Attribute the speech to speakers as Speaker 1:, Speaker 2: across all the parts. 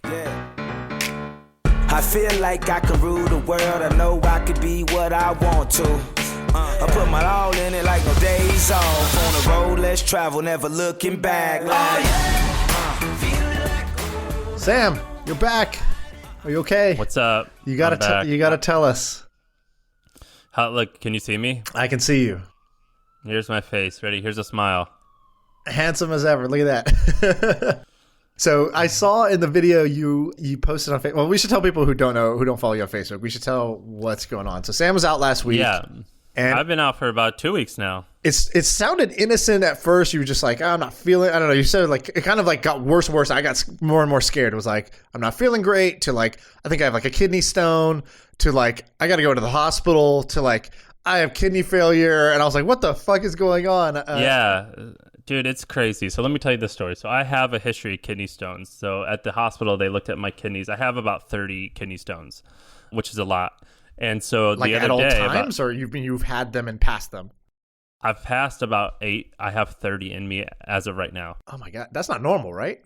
Speaker 1: Yeah. I feel like I can rule the world. I know I could be what I want to. I put my all in it like no days off. On the road, let's travel, never looking back.
Speaker 2: Sam, you're back. Are you okay?
Speaker 3: What's up?
Speaker 2: You gotta tell us.
Speaker 3: Look, can you see me?
Speaker 2: I can see you.
Speaker 3: Here's my face. Ready? Here's a smile.
Speaker 2: Handsome as ever. Look at that. So I saw in the video you posted on Facebook. Well, we should tell people who don't follow you on Facebook. We should tell what's going on. So Sam was out last week.
Speaker 3: Yeah.
Speaker 2: And
Speaker 3: I've been out for about 2 weeks now.
Speaker 2: It sounded innocent at first. You were just like, oh, I'm not feeling. I don't know. You said like it kind of like got worse and worse. I got more and more scared. It was like I'm not feeling great. To like I think I have like a kidney stone. To like I got to go to the hospital. To like I have kidney failure. And I was like, what the fuck is going on?
Speaker 3: Yeah, dude, it's crazy. So let me tell you the story. So I have a history of kidney stones. So at the hospital, they looked at my kidneys. I have about 30 kidney stones, which is a lot. And so
Speaker 2: like
Speaker 3: the other
Speaker 2: at all
Speaker 3: day,
Speaker 2: times, or you've had them and passed them?
Speaker 3: I've passed about 8. I have 30 in me as of right now.
Speaker 2: Oh my God, that's not normal, right?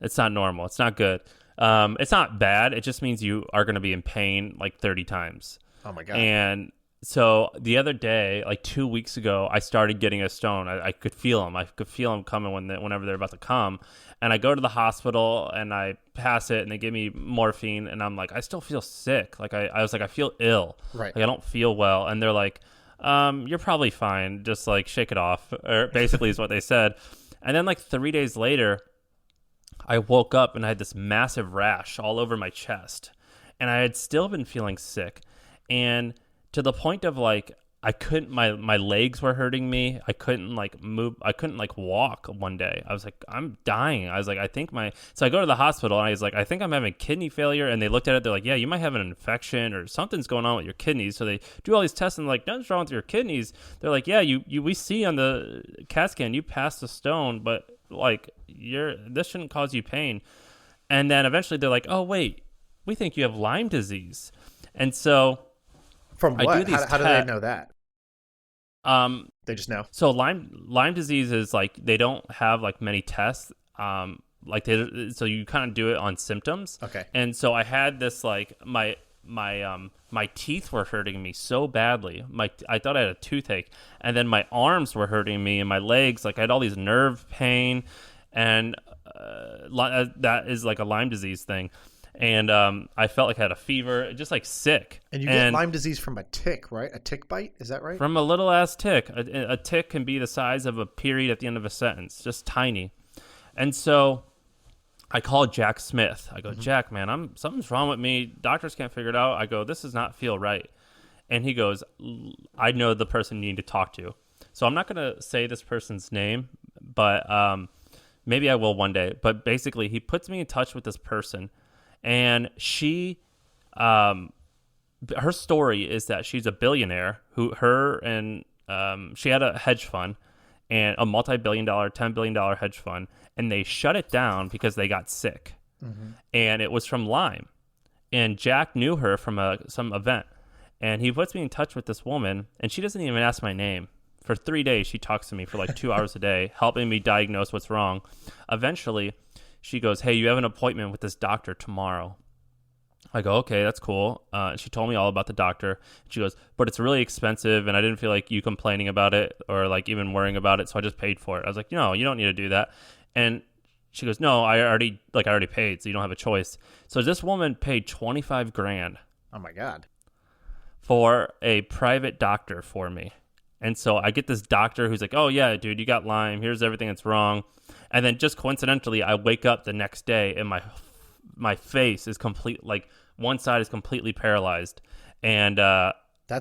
Speaker 3: It's not normal. It's not good. It's not bad. It just means you are going to be in pain like 30 times.
Speaker 2: Oh my God.
Speaker 3: And so the other day, like 2 weeks ago, I started getting a stone. I could feel them. I could feel them coming whenever they're about to come. And I go to the hospital and I pass it and they give me morphine. And I'm like, I still feel sick. Like I was like, I feel ill.
Speaker 2: Right.
Speaker 3: Like I don't feel well. And they're like, you're probably fine. Just like shake it off. Or basically is what they said. And then like 3 days later, I woke up and I had this massive rash all over my chest. And I had still been feeling sick. And to the point of like I couldn't my legs were hurting me. I couldn't like move. I couldn't like walk one day. I was like, I'm dying. I was like, so I go to the hospital and I was like, I think I'm having kidney failure. And they looked at it. They're like, yeah, you might have an infection or something's going on with your kidneys. So they do all these tests and like, nothing's wrong with your kidneys. They're like, yeah, we see on the CAT scan, you passed the stone, but like this shouldn't cause you pain. And then eventually they're like, oh wait, we think you have Lyme disease. And so
Speaker 2: from what? How do they know that? They just know.
Speaker 3: So Lyme disease is like they don't have like many tests. So you kind of do it on symptoms.
Speaker 2: Okay.
Speaker 3: And so I had this like my teeth were hurting me so badly. I thought I had a toothache, and then my arms were hurting me and my legs. Like I had all these nerve pain, and that is like a Lyme disease thing. And I felt like I had a fever, just like sick.
Speaker 2: And you get Lyme disease from a tick, right? A tick bite? Is that right?
Speaker 3: From a little ass tick. A tick can be the size of a period at the end of a sentence, just tiny. And so I called Jack Smith. I go, Jack, man, something's wrong with me. Doctors can't figure it out. I go, this does not feel right. And he goes, I know the person you need to talk to. So I'm not going to say this person's name, but maybe I will one day. But basically, he puts me in touch with this person. And she, her story is that she's a billionaire she had a hedge fund and a multi-billion-dollar, $10 billion hedge fund, and they shut it down because they got sick. Mm-hmm. And it was from Lyme. And Jack knew her from some event. And he puts me in touch with this woman, and she doesn't even ask my name. For 3 days, she talks to me for like 2 hours a day, helping me diagnose what's wrong. Eventually, she goes, hey, you have an appointment with this doctor tomorrow. I go, okay, that's cool. She told me all about the doctor. She goes, but it's really expensive, and I didn't feel like you complaining about it or like even worrying about it, so I just paid for it. I was like, no, you don't need to do that. And she goes, no, I already paid, so you don't have a choice. So this woman paid $25,000.
Speaker 2: Oh my God.
Speaker 3: For a private doctor for me. And so I get this doctor who's like, oh yeah, dude, you got Lyme. Here's everything that's wrong. And then just coincidentally, I wake up the next day and my face is like one side is completely paralyzed. And
Speaker 2: that's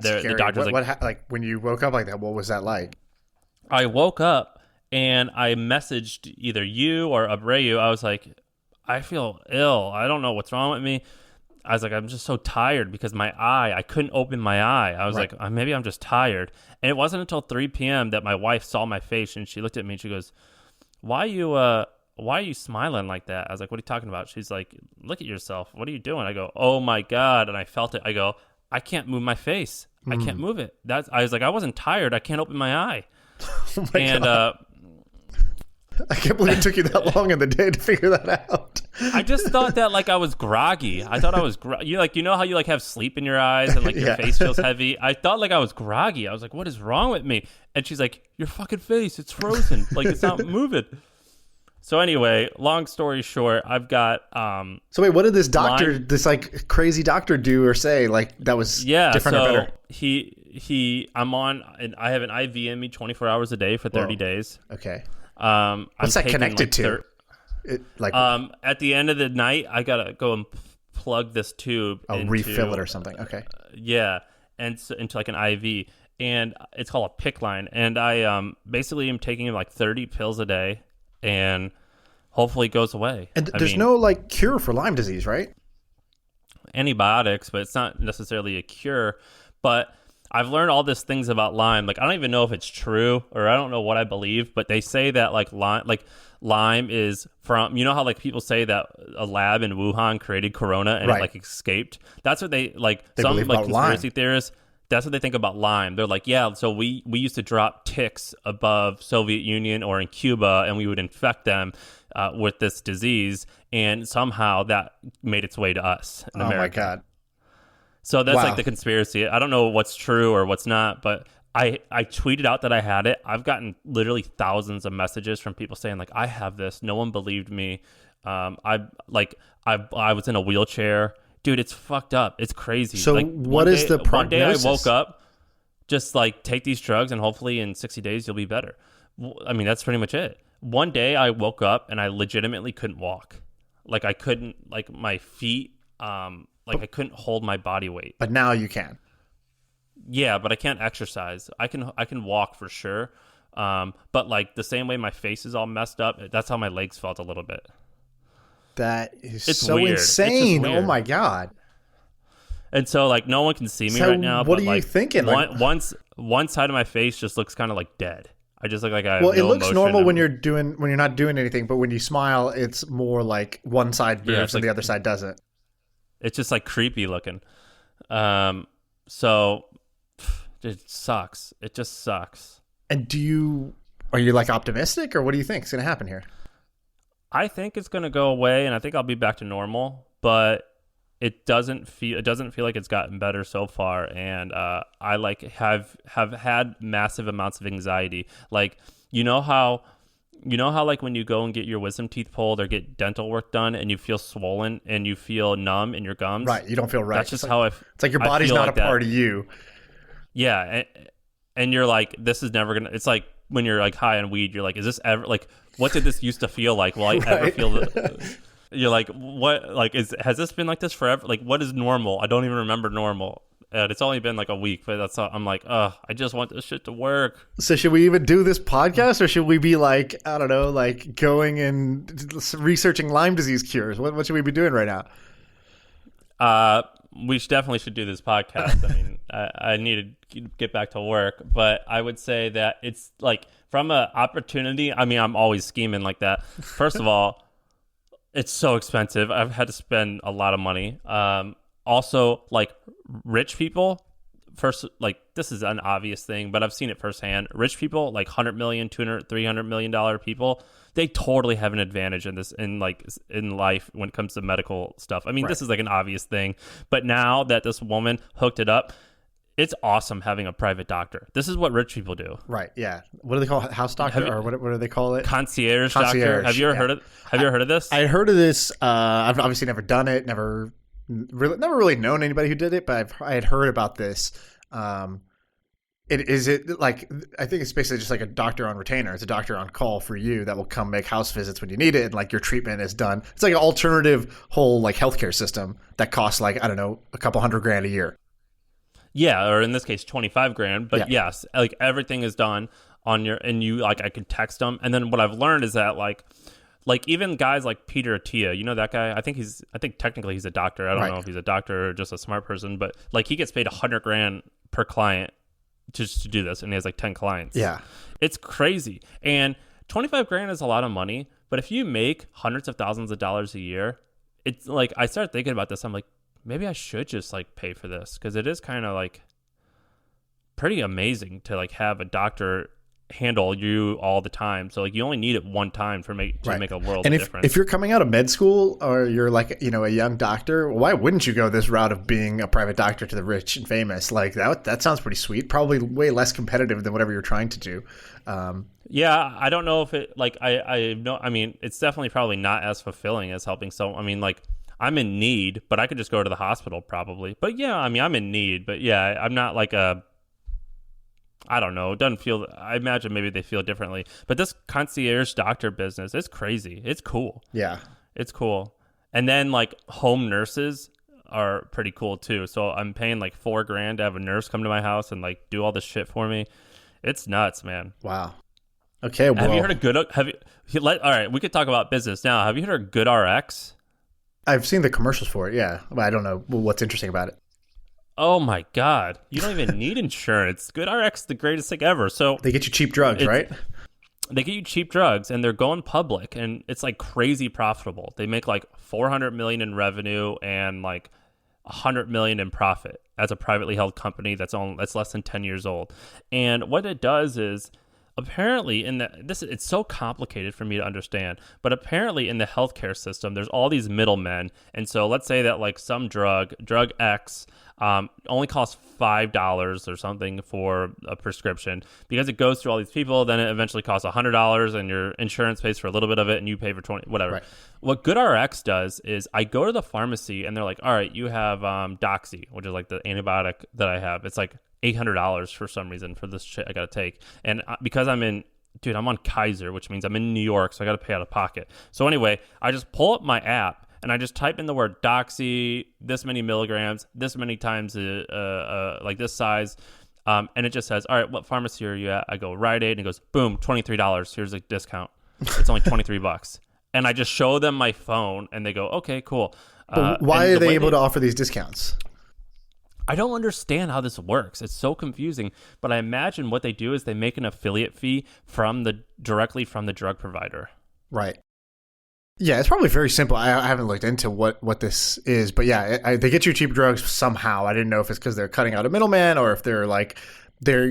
Speaker 2: scary.
Speaker 3: The doctor's
Speaker 2: like when you woke up like that, what was that like?
Speaker 3: I woke up and I messaged either you or Abreu. I was like, I feel ill. I don't know what's wrong with me. I was like, I'm just so tired because I couldn't open my eye. I was like, maybe I'm just tired. And it wasn't until 3 p.m. that my wife saw my face and she looked at me and she goes, why are you smiling like that? I was like, what are you talking about? She's like, look at yourself. What are you doing? I go, oh my God. And I felt it. I go, I can't move my face. I can't move it. I was like, I wasn't tired. I can't open my eye.
Speaker 2: Oh my God. I can't believe it took you that long in the day to figure that out.
Speaker 3: I just thought that like I was groggy. I thought I was you know how you like have sleep in your eyes and like your face feels heavy. I thought like I was groggy. I was like, what is wrong with me? And she's like, your fucking face, it's frozen. Like it's not moving. So anyway, long story short, I've got
Speaker 2: So wait, what did this doctor, this like crazy doctor do or say like that was different or better?
Speaker 3: I'm on, and I have an IV in me 24 hours a day for 30 days.
Speaker 2: Okay.
Speaker 3: What's
Speaker 2: that connected to?
Speaker 3: At the end of the night, I gotta go and plug this tube.
Speaker 2: Refill it or something. Okay.
Speaker 3: Yeah, and so, into like an IV, and it's called a PICC line. And I basically am taking like 30 pills a day, and hopefully it goes away.
Speaker 2: And there's no like cure for Lyme disease, right?
Speaker 3: Antibiotics, but it's not necessarily a cure. But I've learned all these things about Lyme. Like I don't even know if it's true, or I don't know what I believe, but they say that like Lyme is from, you know how like people say that a lab in Wuhan created corona and it like escaped. That's what they some like conspiracy theorists. That's what they think about Lyme. They're like, yeah, so we used to drop ticks above Soviet Union or in Cuba, and we would infect them with this disease, and somehow that made its way to us in America.
Speaker 2: Oh my God.
Speaker 3: So that's like the conspiracy. I don't know what's true or what's not, but I tweeted out that I had it. I've gotten literally thousands of messages from people saying like, I have this. No one believed me. I was in a wheelchair. Dude, it's fucked up. It's crazy.
Speaker 2: So
Speaker 3: like,
Speaker 2: what is the prognosis?
Speaker 3: One day I woke up, just like take these drugs and hopefully in 60 days you'll be better. I mean, that's pretty much it. One day I woke up and I legitimately couldn't walk. Like I couldn't, like my feet, I couldn't hold my body weight.
Speaker 2: But now you can.
Speaker 3: Yeah, but I can't exercise. I can walk for sure. But like the same way my face is all messed up, that's how my legs felt a little bit.
Speaker 2: That is
Speaker 3: it's
Speaker 2: so
Speaker 3: weird.
Speaker 2: insane. Oh my God.
Speaker 3: And so like no one can see me right now.
Speaker 2: What
Speaker 3: but,
Speaker 2: are you thinking?
Speaker 3: One side of my face just looks kind of like dead. I just look like I have
Speaker 2: it looks normal when you're not doing anything, but when you smile, it's more like one side moves and the other side doesn't.
Speaker 3: It's just like creepy looking. So it sucks. It just sucks.
Speaker 2: And are you like optimistic, or what do you think is going to happen here?
Speaker 3: I think it's going to go away, and I think I'll be back to normal, but it doesn't feel like it's gotten better so far. And I like have had massive amounts of anxiety. Like, you know how like when you go and get your wisdom teeth pulled or get dental work done and you feel swollen and you feel numb in your gums?
Speaker 2: Right. You don't feel right.
Speaker 3: That's just how
Speaker 2: it's like your body's not a part of you.
Speaker 3: Yeah. And you're like, this is never going to, it's like when you're like high on weed, you're like, is this ever like, what did this used to feel like? Will I ever feel that? You're like, what, like, has this been like this forever? Like, what is normal? I don't even remember normal. And it's only been like a week, but that's all, I'm like, I just want this shit to work.
Speaker 2: So should we even do this podcast, or should we be like, I don't know, like going and researching Lyme disease cures? What should we be doing right now?
Speaker 3: We definitely should do this podcast. I mean, I need to get back to work, but I would say that it's like from an opportunity. I mean, I'm always scheming like that. First of all, it's so expensive. I've had to spend a lot of money. Also, like rich people, first, like this is an obvious thing, but I've seen it firsthand. Rich people, like 100 million, 200, 300 million dollar people, they totally have an advantage in this, in life when it comes to medical stuff. I mean, This is like an obvious thing, but now that this woman hooked it up, it's awesome having a private doctor. This is what rich people do.
Speaker 2: Right. Yeah. What do they call it? House doctor, or what do they call it?
Speaker 3: Concierge doctor. Have you ever heard of this?
Speaker 2: I heard of this. I've obviously never done it. Never really known anybody who did it, but I had heard about this. I think it's basically just like a doctor on retainer. It's a doctor on call for you that will come make house visits when you need it, and like your treatment is done. It's like an alternative whole like healthcare system that costs like, I don't know, a couple $100,000 a year.
Speaker 3: Yeah, or in this case, $25,000. But yes, like everything is done on your, and you like I can text them. And then what I've learned is that like even guys like Peter Attia, you know that guy? I think technically he's a doctor. I don't know if he's a doctor or just a smart person, but like he gets paid $100,000 per client just to do this, and he has like 10 clients.
Speaker 2: Yeah,
Speaker 3: it's crazy. And $25,000 is a lot of money, but if you make hundreds of thousands of dollars a year, it's like I started thinking about this. I'm like, maybe I should just like pay for this, because it is kind of like pretty amazing to like have a doctor handle you all the time. So like you only need it one time to make a world
Speaker 2: and
Speaker 3: of
Speaker 2: if,
Speaker 3: difference.
Speaker 2: if you're coming out of med school or you're like, a young doctor, why wouldn't you go this route of being a private doctor to the rich and famous? Like that sounds pretty sweet. Probably way less competitive than whatever you're trying to do.
Speaker 3: Yeah, I don't know if it like I know. I mean, it's definitely probably not as fulfilling as helping. So I mean, like I'm in need, but I could just go to the hospital probably. But yeah, I mean, I'm in need, but yeah, I'm not like I don't know. It doesn't feel. I imagine maybe they feel differently. But this concierge doctor business, it's crazy. It's cool.
Speaker 2: Yeah,
Speaker 3: it's cool. And then like home nurses are pretty cool too. So I'm paying like $4,000 to have a nurse come to my house and like do all this shit for me. It's nuts, man.
Speaker 2: Wow. Okay. Well,
Speaker 3: have you heard of Good? All right, we could talk about business now. Have you heard of Good RX?
Speaker 2: I've seen the commercials for it. Yeah, but I don't know what's interesting about it.
Speaker 3: Oh my God. You don't even need insurance. GoodRx is the greatest thing ever. So
Speaker 2: they get you cheap drugs, right?
Speaker 3: They get you cheap drugs and they're going public and it's like crazy profitable. They make like $400 million in revenue and like $100 million in profit as a privately held company that's less than 10 years old. And what it does is apparently it's so complicated for me to understand, but apparently in the healthcare system, there's all these middlemen. And so let's say that like some drug X, only costs $5 or something for a prescription because it goes through all these people. Then it eventually costs $100 and your insurance pays for a little bit of it and you pay for 20, whatever.
Speaker 2: Right.
Speaker 3: What GoodRx does is I go to the pharmacy and they're like, all right, you have Doxy, which is like the antibiotic that I have. It's like $800 for some reason for this shit I got to take. And because I'm on Kaiser, which means I'm in New York, so I got to pay out of pocket. So anyway, I just pull up my app and I just type in the word Doxy, this many milligrams, this many times, like this size. And it just says, all right, what pharmacy are you at? I go Rite Aid and it goes, boom, $23. Here's a discount. It's only $23. And I just show them my phone and they go, okay, cool.
Speaker 2: But why are they able to offer these discounts?
Speaker 3: I don't understand how this works. It's so confusing. But I imagine what they do is they make an affiliate fee directly from the drug provider.
Speaker 2: Right. Yeah, it's probably very simple. I haven't looked into what this is, but yeah, they get you cheap drugs somehow. I didn't know if it's because they're cutting out a middleman or if they're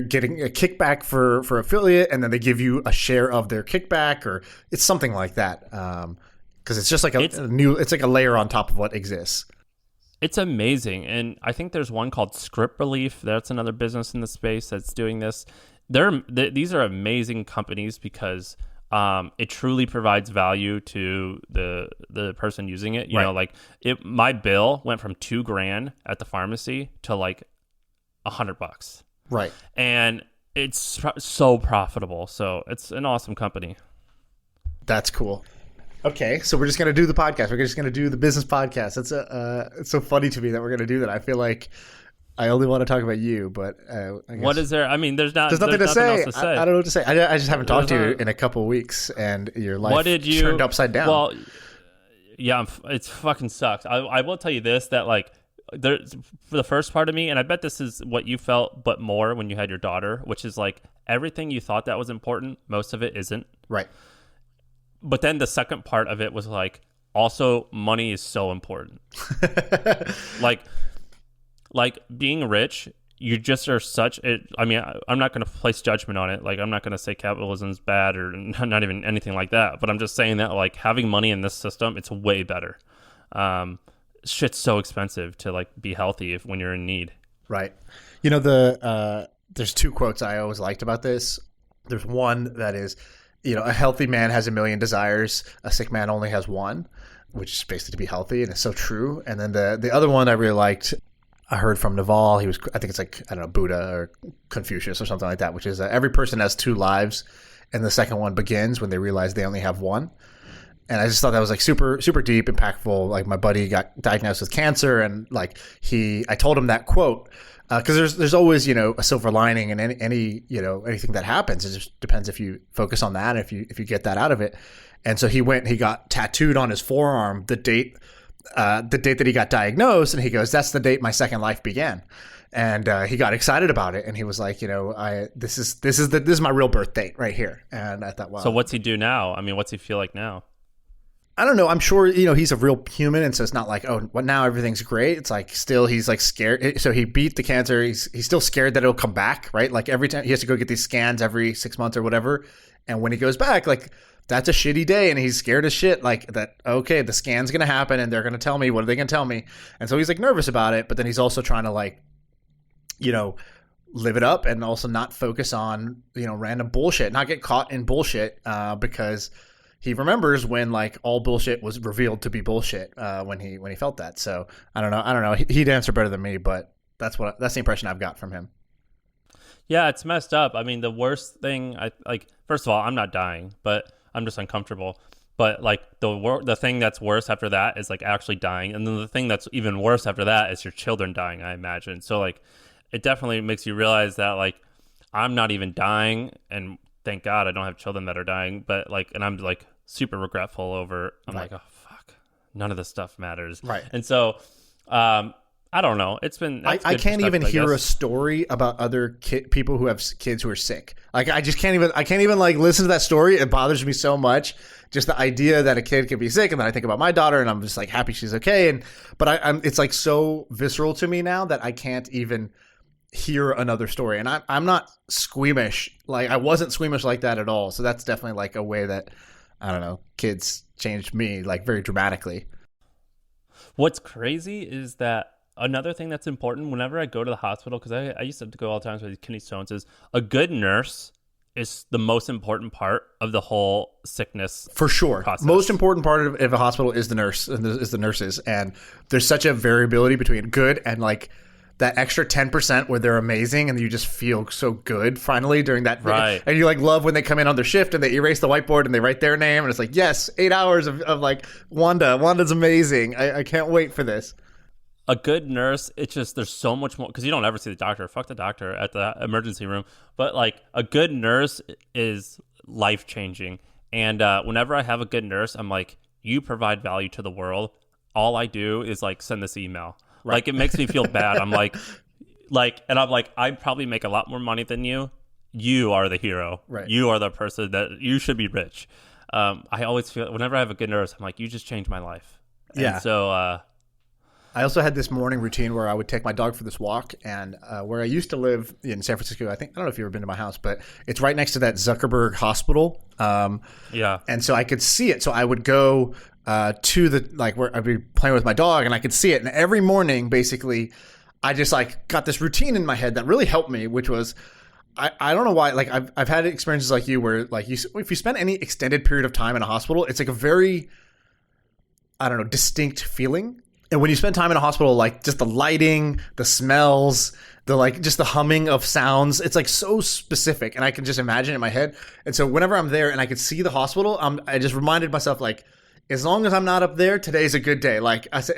Speaker 2: getting a kickback for affiliate, and then they give you a share of their kickback, or it's something like that. Because it's just like it's like a layer on top of what exists.
Speaker 3: It's amazing, and I think there's one called Script Relief. That's another business in the space that's doing this. These are amazing companies because it truly provides value to the person using it. You know, like my bill went from $2,000 at the pharmacy to like $100.
Speaker 2: Right. And
Speaker 3: it's so profitable. So it's an awesome company.
Speaker 2: That's cool. Okay, so we're just gonna do the podcast. We're just gonna do the business podcast. It's so funny to me that we're gonna do that. I feel like I only want to talk about you, but I guess
Speaker 3: what is there? I mean, there's nothing
Speaker 2: to say.
Speaker 3: Else to say.
Speaker 2: I don't know what to say. I just haven't talked to you in a couple of weeks, and your life turned upside down.
Speaker 3: Well, yeah, it's fucking sucks. I will tell you this, that like for the first part of me, and I bet this is what you felt, but more when you had your daughter, which is like everything you thought that was important, most of it isn't.
Speaker 2: Right.
Speaker 3: But then the second part of it was like, also money is so important. like being rich, you just are such it. I mean, I'm not going to place judgment on it. Like, I'm not going to say capitalism is bad or not even anything like that. But I'm just saying that like having money in this system, it's way better. Shit's so expensive to like be healthy when you're in need.
Speaker 2: Right. You know, there's two quotes I always liked about this. There's one that is, you know, a healthy man has a million desires. A sick man only has one, which is basically to be healthy. And it's so true. And then the other one I really liked, I heard from Naval. I think it's like, I don't know, Buddha or Confucius or something like that, which is every person has two lives. And the second one begins when they realize they only have one. And I just thought that was like super, super deep, impactful. Like my buddy got diagnosed with cancer, and like I told him that quote because there's always, you know, a silver lining in any you know, anything that happens. It just depends if you focus on that, if you get that out of it. And so he got tattooed on his forearm the date that he got diagnosed, and he goes, "That's the date my second life began." And he got excited about it, and he was like, you know, this is my real birth date right here. And I thought, wow.
Speaker 3: So what's he do now? I mean, what's he feel like now?
Speaker 2: I don't know. I'm sure, he's a real human. And so it's not like, oh, well, now everything's great. It's like still he's like scared. So he beat the cancer. He's still scared that it'll come back, right? Like every time he has to go get these scans every 6 months or whatever. And when he goes back, like that's a shitty day and he's scared as shit. Like that, okay, the scan's going to happen and they're going to tell me, what are they going to tell me? And so he's like nervous about it. But then he's also trying to like, live it up and also not focus on, random bullshit, not get caught in bullshit because he remembers when like all bullshit was revealed to be bullshit when he felt that. So I don't know. He'd answer better than me, but that's the impression I've got from him.
Speaker 3: Yeah, it's messed up. I mean, the worst thing, first of all, I'm not dying, but I'm just uncomfortable. But like the thing that's worse after that is like actually dying, and then the thing that's even worse after that is your children dying, I imagine. So like, it definitely makes you realize that like I'm not even dying, and thank God I don't have children that are dying. But like, and I'm like super regretful over. I'm like, oh fuck, none of this stuff matters.
Speaker 2: Right.
Speaker 3: And so, I don't know. It's been.
Speaker 2: I can't even hear a story about other people who have kids who are sick. Like I just can't even. I can't even like listen to that story. It bothers me so much. Just the idea that a kid could be sick, and then I think about my daughter, and I'm just like happy she's okay. But I'm. It's like so visceral to me now that I can't even hear another story. And I'm not squeamish. Like I wasn't squeamish like that at all. So that's definitely like a way that I don't know. Kids changed me like very dramatically.
Speaker 3: What's crazy is that. Another thing that's important whenever I go to the hospital, because I used to go all the time with kidney stones, is a good nurse is the most important part of the whole sickness. For sure. Process.
Speaker 2: Most important part of a hospital is the nurse, is the nurses. And there's such a variability between good and like that extra 10% where they're amazing and you just feel so good finally during that.
Speaker 3: Right.
Speaker 2: And you like love when they come in on their shift and they erase the whiteboard and they write their name and it's like, yes, 8 hours of like Wanda's amazing. I can't wait for this.
Speaker 3: A good nurse, it's just there's so much more because you don't ever see the doctor. Fuck the doctor at the emergency room. But like a good nurse is life changing. And whenever I have a good nurse, I'm like, you provide value to the world. All I do is like send this email. Right. Like it makes me feel bad. I'm like, and I'm like, I probably make a lot more money than you. You are the hero. Right. You are the person that you should be rich. I always feel whenever I have a good nurse, I'm like, you just changed my life.
Speaker 2: Yeah.
Speaker 3: And so.
Speaker 2: I also had this morning routine where I would take my dog for this walk, and where I used to live in San Francisco, I don't know if you've ever been to my house, but it's right next to that Zuckerberg hospital.
Speaker 3: Yeah.
Speaker 2: And so I could see it. So I would go to the, like where I'd be playing with my dog and I could see it. And every morning, basically, I just like got this routine in my head that really helped me, which was, I don't know why, like I've had experiences like you where like if you spend any extended period of time in a hospital, it's like a very, I don't know, distinct feeling. And when you spend time in a hospital, like just the lighting, the smells, the like just the humming of sounds, it's like so specific. And I can just imagine it in my head. And so whenever I'm there and I could see the hospital, I just reminded myself like, as long as I'm not up there, today's a good day. Like I said,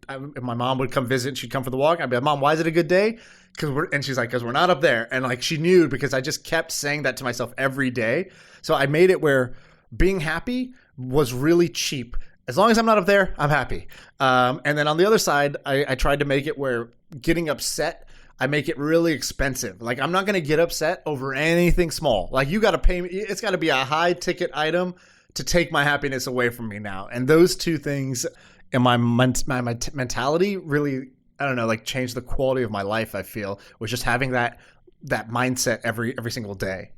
Speaker 2: and my mom would come visit. She'd come for the walk. I'd be like, Mom, why is it a good day? And she's like, because we're not up there. And like she knew because I just kept saying that to myself every day. So I made it where being happy was really cheap. As long as I'm not up there, I'm happy. And then on the other side, I tried to make it where getting upset, I make it really expensive. Like I'm not going to get upset over anything small. Like you got to pay me. It's got to be a high ticket item to take my happiness away from me now. And those two things in my mentality really, I don't know, like changed the quality of my life. I feel was just having that mindset every single day.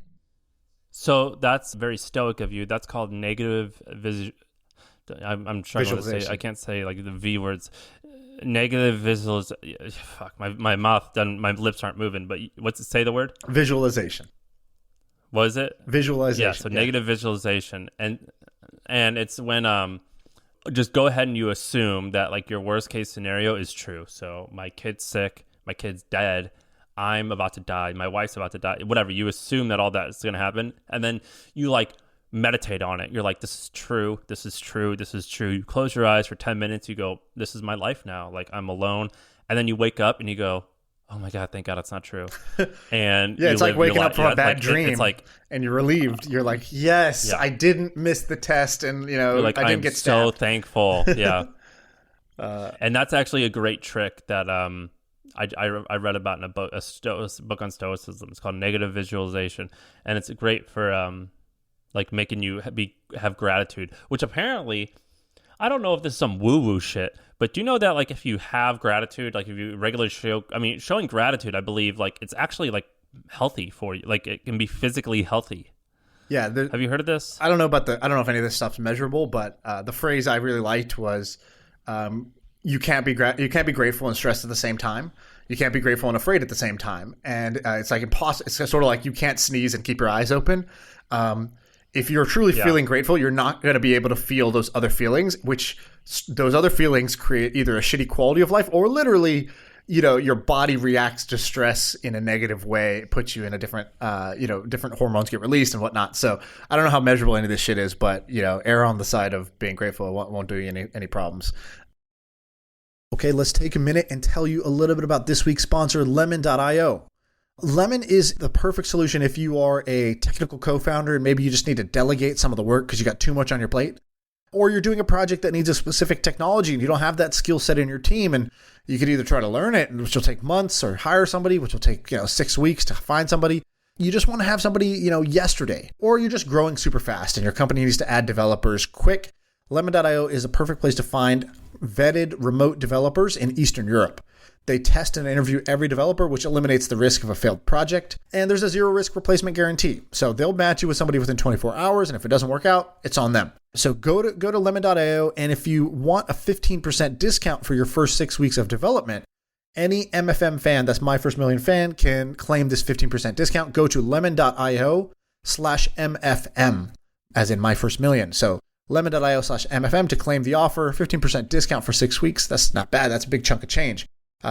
Speaker 3: So that's very stoic of you. That's called negative I'm struggling to say. I can't say like the V words. Negative visuals. Fuck, my mouth done. My lips aren't moving. But what's it? Say the word.
Speaker 2: Visualization.
Speaker 3: What is it?
Speaker 2: Visualization.
Speaker 3: Yeah. So negative visualization, and it's when just go ahead and you assume that like your worst case scenario is true. So my kid's sick. My kid's dead. I'm about to die. My wife's about to die. Whatever. You assume that all that is going to happen, and then you like. Meditate on it. You're like, this is true. This is true. This is true. You close your eyes for 10 minutes. You go, this is my life now. Like I'm alone. And then you wake up and you go, oh my God, thank God it's not true. And
Speaker 2: yeah, it's like waking up from a bad dream.
Speaker 3: It's like,
Speaker 2: and you're relieved. You're like, yes, yeah. I didn't miss the test. And
Speaker 3: like,
Speaker 2: I didn't get stabbed.
Speaker 3: So thankful. Yeah. And that's actually a great trick that, I read about in a book on Stoicism. It's called Negative Visualization. And it's great for, like making you have gratitude, which apparently I don't know if this is some woo-woo shit, but do you know that, like, if you have gratitude, like, if you regularly showing gratitude, I believe, like, it's actually, like, healthy for you. Like, it can be physically healthy.
Speaker 2: Yeah.
Speaker 3: Have you heard of this?
Speaker 2: I don't know if any of this stuff's measurable, but the phrase I really liked was, you can't be grateful and stressed at the same time. You can't be grateful and afraid at the same time. And it's like impossible. It's sort of like you can't sneeze and keep your eyes open. If you're truly feeling grateful, you're not going to be able to feel those other feelings, which those other feelings create either a shitty quality of life or literally, your body reacts to stress in a negative way. It puts you in a different, different hormones get released and whatnot. So I don't know how measurable any of this shit is, but, err on the side of being grateful. It won't do you any problems. Okay, let's take a minute and tell you a little bit about this week's sponsor, Lemon.io. Lemon is the perfect solution if you are a technical co-founder and maybe you just need to delegate some of the work because you got too much on your plate. Or you're doing a project that needs a specific technology and you don't have that skill set in your team, and you could either try to learn it, which will take months, or hire somebody, which will take 6 weeks to find somebody. You just want to have somebody, yesterday. Or you're just growing super fast and your company needs to add developers quick. Lemon.io is a perfect place to find vetted remote developers in Eastern Europe. They test and interview every developer, which eliminates the risk of a failed project. And there's a zero risk replacement guarantee. So they'll match you with somebody within 24 hours. And if it doesn't work out, it's on them. So go to lemon.io. And if you want a 15% discount for your first 6 weeks of development, any MFM fan, that's My First Million fan, can claim this 15% discount. Go to lemon.io/MFM, as in My First Million. So lemon.io/MFM to claim the offer, 15% discount for 6 weeks. That's not bad. That's a big chunk of change.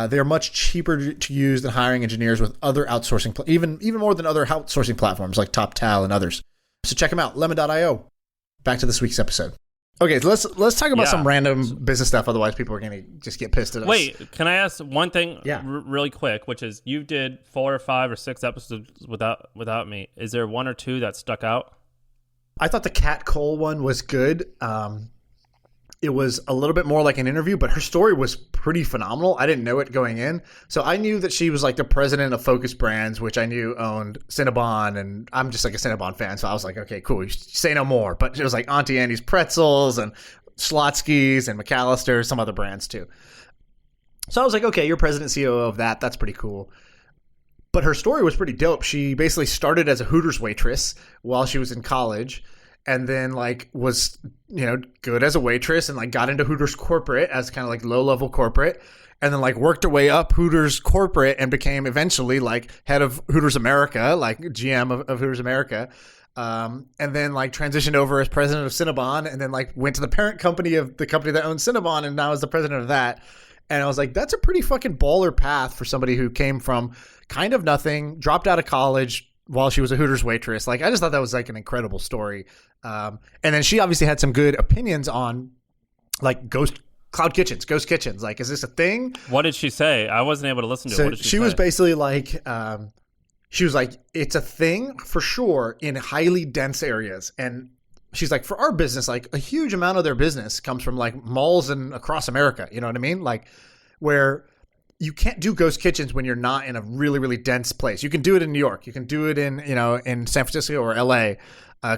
Speaker 2: They're much cheaper to use than hiring engineers with other outsourcing, even more than other outsourcing platforms like TopTal and others. So check them out, lemon.io. Back to this week's episode. Okay, so let's talk about some random business stuff. Otherwise, people are going to just get pissed at us.
Speaker 3: Wait, can I ask one thing
Speaker 2: Yeah.
Speaker 3: really quick, which is you did 4 or 5 or 6 episodes without me. Is there 1 or 2 that stuck out?
Speaker 2: I thought the Kat Cole one was good. It was a little bit more like an interview, but her story was pretty phenomenal. I didn't know it going in. So I knew that she was like the president of Focus Brands, which I knew owned Cinnabon, and I'm just like a Cinnabon fan. So I was like, okay, cool. You say no more. But it was like Auntie Annie's Pretzels and Schlotsky's and McAllister's, some other brands too. So I was like, okay, you're president CEO of that. That's pretty cool. But her story was pretty dope. She basically started as a Hooters waitress while she was in college, and then was, good as a waitress, and got into Hooters corporate as kind of low level corporate, and then worked her way up Hooters corporate and became eventually head of Hooters America, GM of Hooters America. And then transitioned over as president of Cinnabon, and then went to the parent company of the company that owns Cinnabon, and now is the president of that. And I was like, that's a pretty fucking baller path for somebody who came from kind of nothing, dropped out of college while she was a Hooters waitress. I just thought that was an incredible story. And then she obviously had some good opinions on ghost kitchens. Is this a thing?
Speaker 3: What did she say? I wasn't able to listen to it. What did she say?
Speaker 2: She was basically she was like, it's a thing for sure in highly dense areas. And she's like, for our business, a huge amount of their business comes from malls and across America. You know what I mean? Where you can't do ghost kitchens when you're not in a really, really dense place. You can do it in New York. You can do it in San Francisco or LA.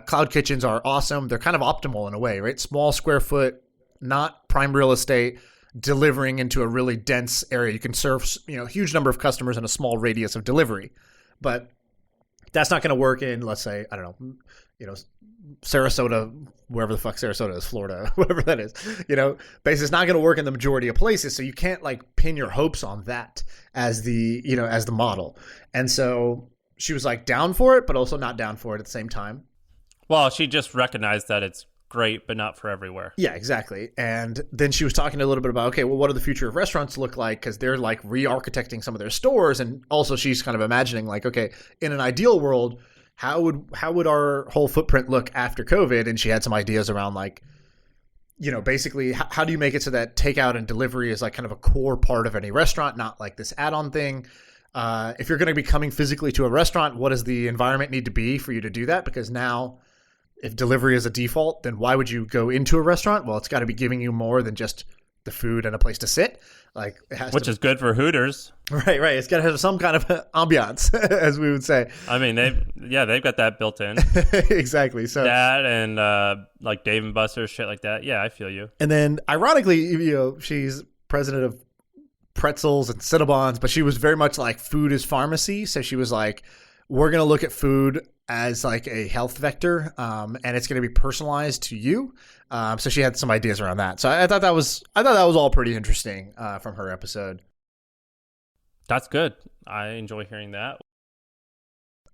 Speaker 2: Cloud kitchens are awesome. They're kind of optimal in a way, right? Small square foot, not prime real estate, delivering into a really dense area. You can serve, huge number of customers in a small radius of delivery. But that's not going to work in, let's say, I don't know, Sarasota, wherever the fuck Sarasota is, Florida, whatever that is, basically it's not going to work in the majority of places. So you can't pin your hopes on that as the model. And so she was down for it, but also not down for it at the same time.
Speaker 3: Well, she just recognized that it's great, but not for everywhere.
Speaker 2: Yeah, exactly. And then she was talking a little bit about, okay, well, what do the future of restaurants look like? Because they're re-architecting some of their stores. And also she's kind of imagining okay, in an ideal world, how would our whole footprint look after COVID? And she had some ideas around basically how do you make it so that takeout and delivery is kind of a core part of any restaurant, not this add-on thing. If you're going to be coming physically to a restaurant, what does the environment need to be for you to do that? Because now if delivery is a default, then why would you go into a restaurant? Well, it's got to be giving you more than just the food and a place to sit. Like it has
Speaker 3: Which
Speaker 2: to,
Speaker 3: is good for Hooters.
Speaker 2: right. It's got to have some kind of ambiance, as we would say.
Speaker 3: I mean, they've got that built in.
Speaker 2: Exactly. So
Speaker 3: That and like Dave and Buster's, shit like that. Yeah, I feel you.
Speaker 2: and then ironically, she's president of Pretzels and Cinnabons, but she was very much like food is pharmacy. So she was like, we're going to look at food as like a health vector, and it's going to be personalized to you. So she had some ideas around that. So I thought that was all pretty interesting from her episode.
Speaker 3: That's good. I enjoy hearing that.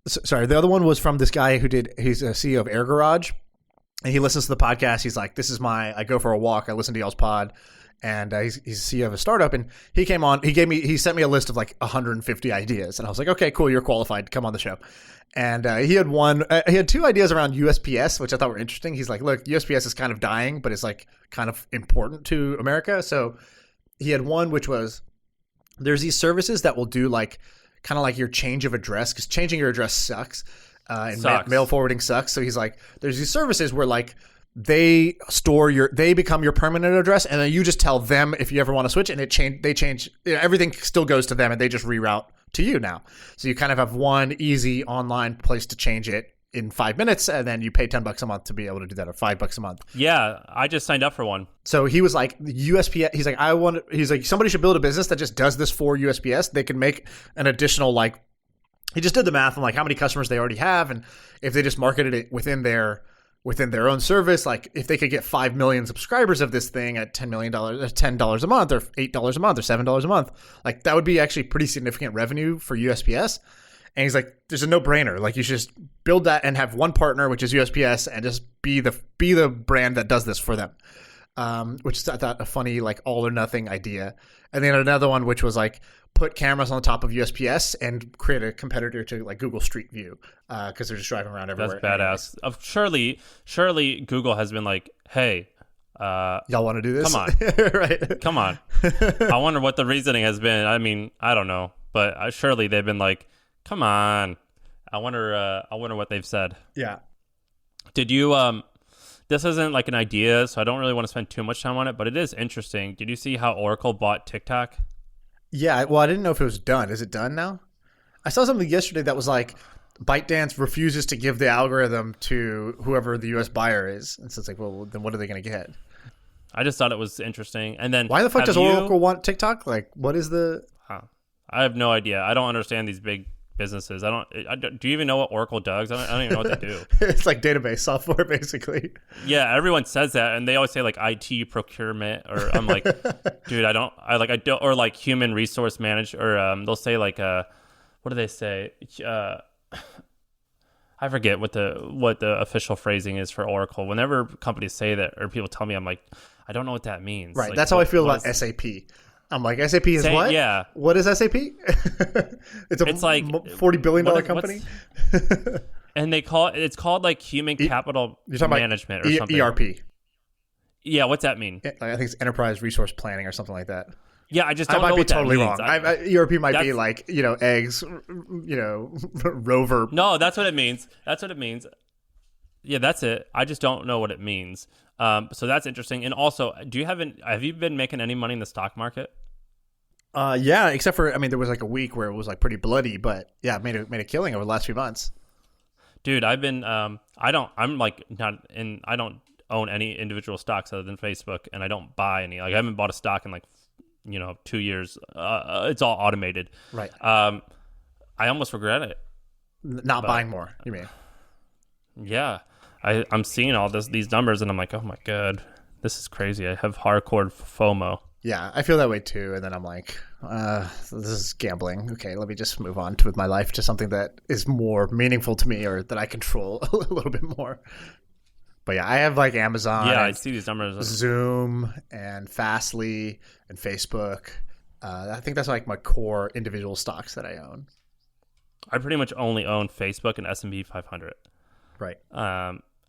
Speaker 2: Sorry, the other one was from this guy he's a CEO of Air Garage, and he listens to the podcast. He's like, I go for a walk, I listen to y'all's pod, and he's CEO of a startup, and he came on, he sent me a list of like 150 ideas, and I was like, okay, cool, you're qualified to come on the show. And he had two ideas around USPS, which I thought were interesting. He's like, look, USPS is kind of dying, but it's like kind of important to America. So he had one, which was, there's these services that will do like, kind of like your change of address, because changing your address sucks. And mail forwarding sucks. So he's like, there's these services where like they become your permanent address, and then you just tell them if you ever want to switch, and they change, everything still goes to them, and they just reroute to you now. So you kind of have one easy online place to change it in 5 minutes, and then you pay $10 a month to be able to do that, or $5 a month.
Speaker 3: Yeah, I just signed up for one.
Speaker 2: So he was like, USPS, he's like, somebody should build a business that just does this for USPS. They can make an additional, like, he just did the math on like how many customers they already have, and if they just marketed it within their own service, like if they could get 5 million subscribers of this thing at $10 a month, or $8 a month, or $7 a month, like that would be actually pretty significant revenue for USPS. And he's like, there's a no-brainer. Like you should just build that and have one partner, which is USPS, and just be the brand that does this for them. Which is, I thought, a funny like all or nothing idea. And then another one, which was like put cameras on top of USPS and create a competitor to like Google Street View, because they're just driving around everywhere.
Speaker 3: That's badass. Surely Google has been like, hey,
Speaker 2: y'all want to do this?
Speaker 3: Come on.
Speaker 2: Right.
Speaker 3: Come on. I wonder what the reasoning has been. I mean, I don't know, but surely they've been like, come on. I wonder what they've said.
Speaker 2: Yeah.
Speaker 3: Did you this isn't like an idea, so I don't really want to spend too much time on it, but it is interesting. Did you see how Oracle bought TikTok?
Speaker 2: Yeah, well, I didn't know if it was done. Is it done now? I saw something yesterday that was like ByteDance refuses to give the algorithm to whoever the U.S. buyer is. And so it's like, well, then what are they going to get? I
Speaker 3: just thought it was interesting. And then
Speaker 2: why the fuck does Oracle want TikTok? Like, what is the...
Speaker 3: I have no idea. I don't understand these big businesses. Do you even know what Oracle does? I don't even know what they do.
Speaker 2: It's like database software, basically.
Speaker 3: Yeah, everyone says that, and they always say like IT procurement, or I'm like, dude, I don't, or like human resource management, or they'll say like, what do they say? I forget what the official phrasing is for Oracle. Whenever companies say that, or people tell me, I'm like, I don't know what that means.
Speaker 2: Right.
Speaker 3: Like,
Speaker 2: that's how I feel about SAP. I'm like, SAP is what?
Speaker 3: Yeah.
Speaker 2: What is SAP? it's like $40 billion company.
Speaker 3: And it's called like human capital management or something.
Speaker 2: ERP.
Speaker 3: Yeah, what's that mean?
Speaker 2: I think it's enterprise resource planning or something like that.
Speaker 3: Yeah, I just don't know what that means.
Speaker 2: I might be totally wrong. ERP might be like, eggs, rover.
Speaker 3: No, that's what it means. Yeah, that's it. I just don't know what it means. So that's interesting. And also, have you been making any money in the stock market?
Speaker 2: Yeah, except for, there was like a week where it was like pretty bloody, but yeah, I made a killing over the last few months.
Speaker 3: Dude, I've been, I don't own any individual stocks other than Facebook, and I don't buy any. Like, I haven't bought a stock in 2 years. It's all automated.
Speaker 2: Right.
Speaker 3: I almost regret it.
Speaker 2: Not buying more, you mean?
Speaker 3: Yeah. I'm seeing all these numbers, and I'm like, oh my God, this is crazy. I have hardcore FOMO.
Speaker 2: Yeah, I feel that way too. And then I'm like, this is gambling. Okay, let me just move on with my life to something that is more meaningful to me, or that I control a little bit more. But yeah, I have like Amazon.
Speaker 3: Yeah, I see these numbers.
Speaker 2: Zoom and Fastly and Facebook. I think that's like my core individual stocks that I own.
Speaker 3: I pretty much only own Facebook and S&P 500.
Speaker 2: Right.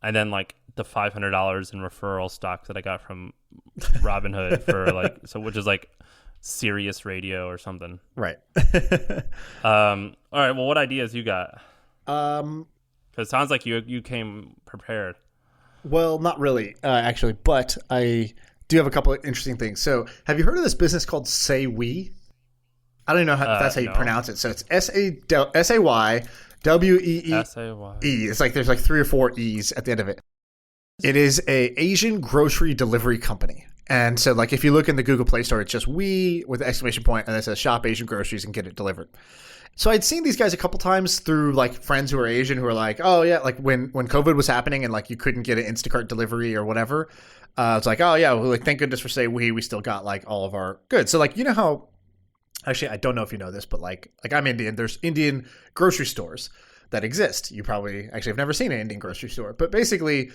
Speaker 3: And then like the $500 in referral stock that I got from Robinhood for which is like Sirius Radio or something.
Speaker 2: Right.
Speaker 3: All right. Well, what ideas you got? Because it sounds like you came prepared.
Speaker 2: Well, not really, actually, but I do have a couple of interesting things. So have you heard of this business called Say We? I don't even know if that's how you pronounce it. So it's SAY WEE.
Speaker 3: SAY.
Speaker 2: It's like there's like 3 or 4 E's at the end of it. It is a Asian grocery delivery company. And so like if you look in the Google Play Store, it's just We with an exclamation point, and it says shop Asian groceries and get it delivered. So I'd seen these guys a couple times through like friends who are Asian who are like, oh yeah, like when COVID was happening and like you couldn't get an Instacart delivery or whatever. It's like, oh yeah, well, like thank goodness for Say We still got like all of our goods. So like, you know how, actually I don't know if you know this, but like I'm Indian. There's Indian grocery stores that exist. You probably actually have never seen an Indian grocery store, but basically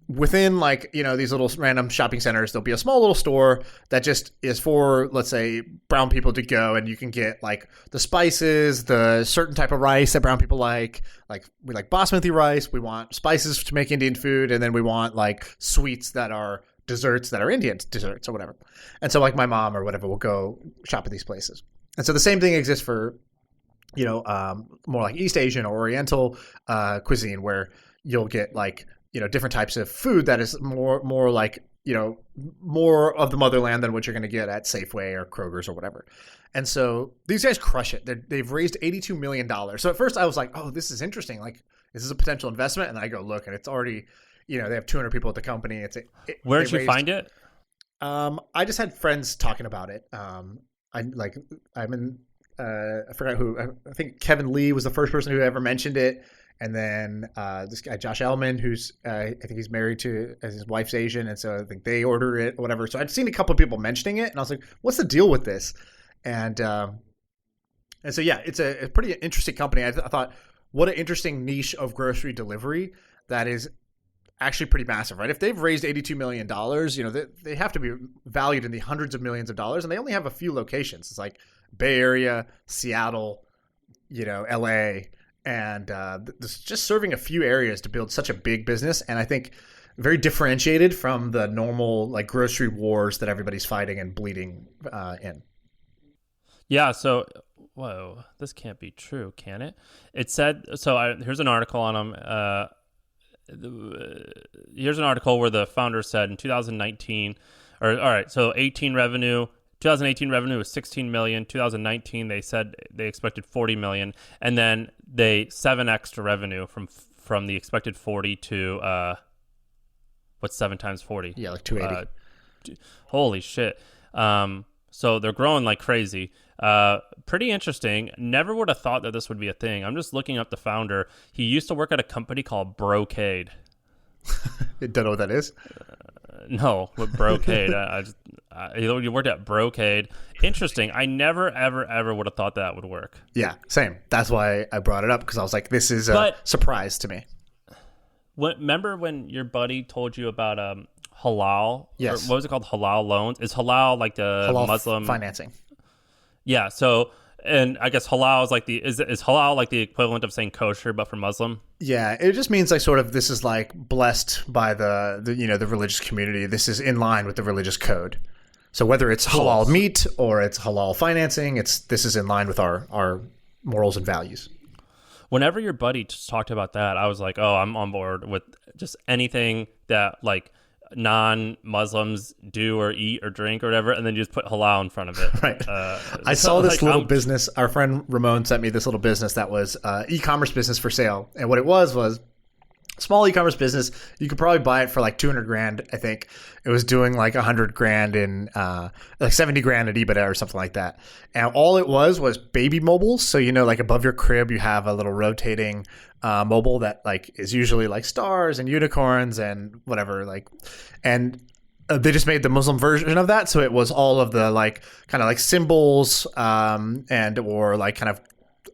Speaker 2: within like, you know, these little random shopping centers, there'll be a small little store that just is for, let's say, brown people to go, and you can get like the spices, the certain type of rice that brown people like we like basmati rice, we want spices to make Indian food, and then we want like sweets that are desserts that are Indian desserts or whatever. And so like my mom or whatever will go shop at these places. And so the same thing exists for, you know, more like East Asian or Oriental cuisine, where you'll get like, you know, different types of food that is more like, you know, more of the motherland than what you're going to get at Safeway or Kroger's or whatever. And so these guys crush it. They've raised $82 million. So at first I was like, oh, this is interesting. Like, is this a potential investment? And I go look, and it's already, you know, they have 200 people at the company.
Speaker 3: Where did you find it?
Speaker 2: I just had friends talking about it. I forgot who. I think Kevin Lee was the first person who ever mentioned it. And then this guy, Josh Ellman, who's I think he's married to, his wife's Asian. And so I think they ordered it or whatever. So I'd seen a couple of people mentioning it, and I was like, what's the deal with this? And so, yeah, it's a pretty interesting company. I thought, what an interesting niche of grocery delivery that is actually pretty massive, right? If they've raised $82 million, you know, they have to be valued in the hundreds of millions of dollars, and they only have a few locations. It's like Bay Area, Seattle, you know, LA, and just serving a few areas to build such a big business. And I think very differentiated from the normal like grocery wars that everybody's fighting and bleeding in. Yeah.
Speaker 3: So, whoa, this can't be true, can it? It said, so here's an article on them. Here's an article where the founder said in 2019, or all right, so 2018 revenue was 16 million. 2019 they said they expected 40 million, and then they 7x'd revenue from the expected 40 to what's 7 times 40?
Speaker 2: Yeah, like 280.
Speaker 3: Holy shit. So they're growing like crazy. Pretty interesting. Never would have thought that this would be a thing. I'm just looking up the founder. He used to work at a company called Brocade.
Speaker 2: Don't know what that is.
Speaker 3: No, with Brocade. You worked at Brocade. Interesting. I never, ever would have thought that would work.
Speaker 2: Yeah, same. That's why I brought it up, because I was like, this is a surprise to me.
Speaker 3: Remember when your buddy told you about halal?
Speaker 2: Yes.
Speaker 3: Or what was it called? Halal loans? Is halal like the
Speaker 2: halal
Speaker 3: Muslim
Speaker 2: financing?
Speaker 3: Yeah. So, and I guess halal is like is halal like the equivalent of saying kosher, but for Muslim?
Speaker 2: Yeah, it just means like sort of this is like blessed by the you know, the religious community. This is in line with the religious code. So whether it's halal meat or it's halal financing, this is in line with our morals and values.
Speaker 3: Whenever your buddy talked about that, I was like, oh, I'm on board with just anything that like non-Muslims do or eat or drink or whatever, and then you just put halal in front of it.
Speaker 2: Right. I saw this little business. Our friend Ramon sent me this little business that was e-commerce business for sale, and what it was small e-commerce business. You could probably buy it for like 200 grand. I think it was doing like 100 grand in like 70 grand at EBITDA or something like that. And all it was baby mobiles. So, you know, like above your crib, you have a little rotating mobile that like is usually like stars and unicorns and whatever, like, and they just made the Muslim version of that. So it was all of the like kind of like symbols and or like kind of,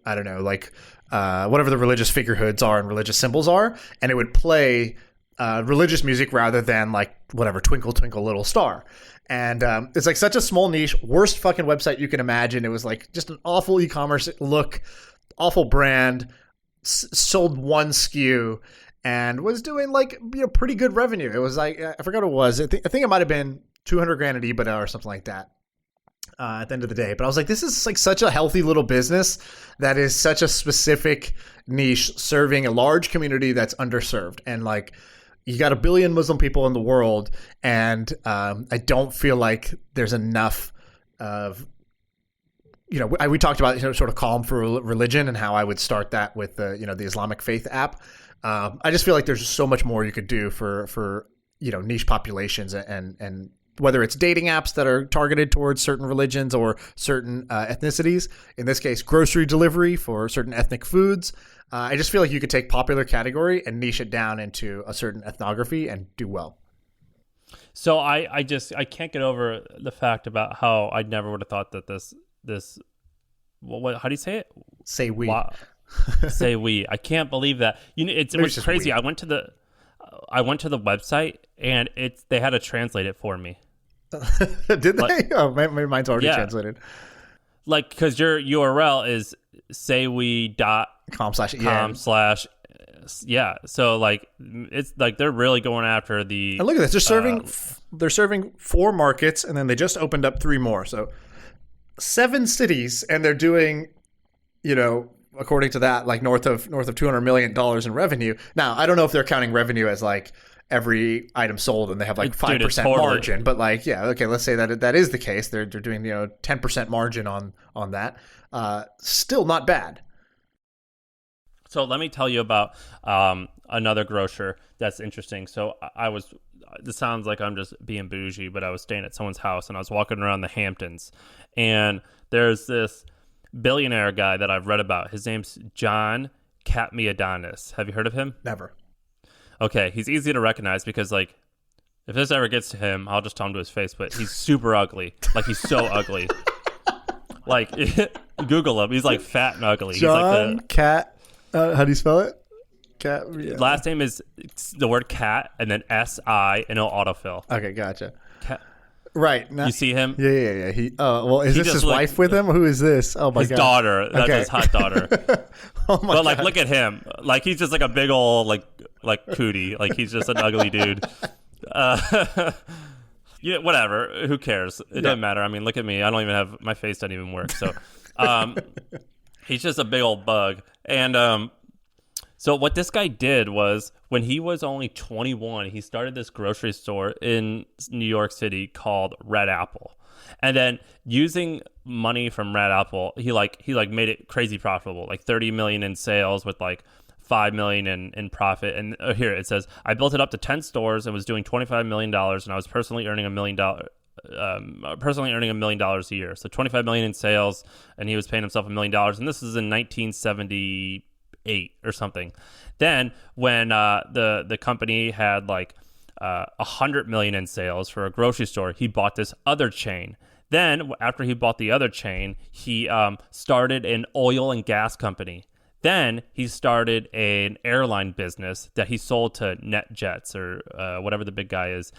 Speaker 2: I don't know, like whatever the religious figurehoods are and religious symbols are, and it would play religious music rather than like whatever Twinkle Twinkle Little Star. And it's like such a small niche, worst fucking website you can imagine. It was like just an awful e-commerce look, awful brand, sold one SKU, and was doing like, you know, pretty good revenue. It was like, I forgot what it was. I think it might have been 200 grand at EBITDA or something like that. At the end of the day. But I was like, this is like such a healthy little business that is such a specific niche serving a large community that's underserved. And like, you got 1 billion Muslim people in the world, and I don't feel like there's enough of, we talked about sort of calm for religion and how I would start that with the Islamic Faith app. I just feel like there's so much more you could do for niche populations, and whether it's dating apps that are targeted towards certain religions or certain ethnicities. In this case, grocery delivery for certain ethnic foods. I just feel like you could take popular category and niche it down into a certain ethnography and do well.
Speaker 3: So I can't get over the fact about how I never would have thought that this how do you say it?
Speaker 2: Say we.
Speaker 3: Wow. Say we. I can't believe that. It was crazy.
Speaker 2: Weird.
Speaker 3: I went to the website and they had to translate it for me.
Speaker 2: Did they? Oh, maybe mine's already translated.
Speaker 3: Like, because your URL is saywe.com/. So like, it's like they're really going after the.
Speaker 2: And look at this. They're serving 4 markets, and then they just opened up 3 more. So 7 cities, and they're doing, according to that, like north of $200 million in revenue. Now, I don't know if they're counting revenue as like every item sold and they have like 5% margin, but like, yeah, okay, let's say that is the case. They're doing 10% margin on that. Still not bad.
Speaker 3: So let me tell you about another grocer that's interesting. So this sounds like I'm just being bougie, but I was staying at someone's house and I was walking around the Hamptons, and there's this billionaire guy that I've read about. His name's John Katmiadonis. Have you heard of him?
Speaker 2: Never.
Speaker 3: Okay, he's easy to recognize because, like, if this ever gets to him, I'll just tell him to his face, but he's super ugly. Like, he's so ugly. Like, Google him. He's, like, fat and ugly.
Speaker 2: John
Speaker 3: he's like
Speaker 2: Cat. How do you spell it? Cat. Yeah.
Speaker 3: Last name is the word cat and then S-I and it'll autofill.
Speaker 2: Okay, gotcha.
Speaker 3: Cat.
Speaker 2: Right. Now,
Speaker 3: you see him?
Speaker 2: Yeah. Is this his wife with him? Who is this? Oh, my God.
Speaker 3: His daughter. That's his hot daughter.
Speaker 2: Oh, my God.
Speaker 3: Like, look at him. Like, he's just like a big old, like cootie. Like, he's just an ugly dude. Whatever. Who cares? It doesn't matter. I mean, look at me. I don't even have, my face doesn't even work. So, he's just a big old bug. And, so what this guy did was, when he was only 21, he started this grocery store in New York City called Red Apple. And then using money from Red Apple, he made it crazy profitable, like 30 million in sales with like 5 million in profit. And here it says, I built it up to 10 stores and was doing $25 million, and I was personally earning $1 million. $1 million a year. So 25 million in sales, and he was paying himself $1 million. And this is in 1978 or something. Then when the company had like 100 million in sales for a grocery store, he bought this other chain. Then after he bought the other chain, he started an oil and gas company. Then he started an airline business that he sold to NetJets or whatever the big guy is.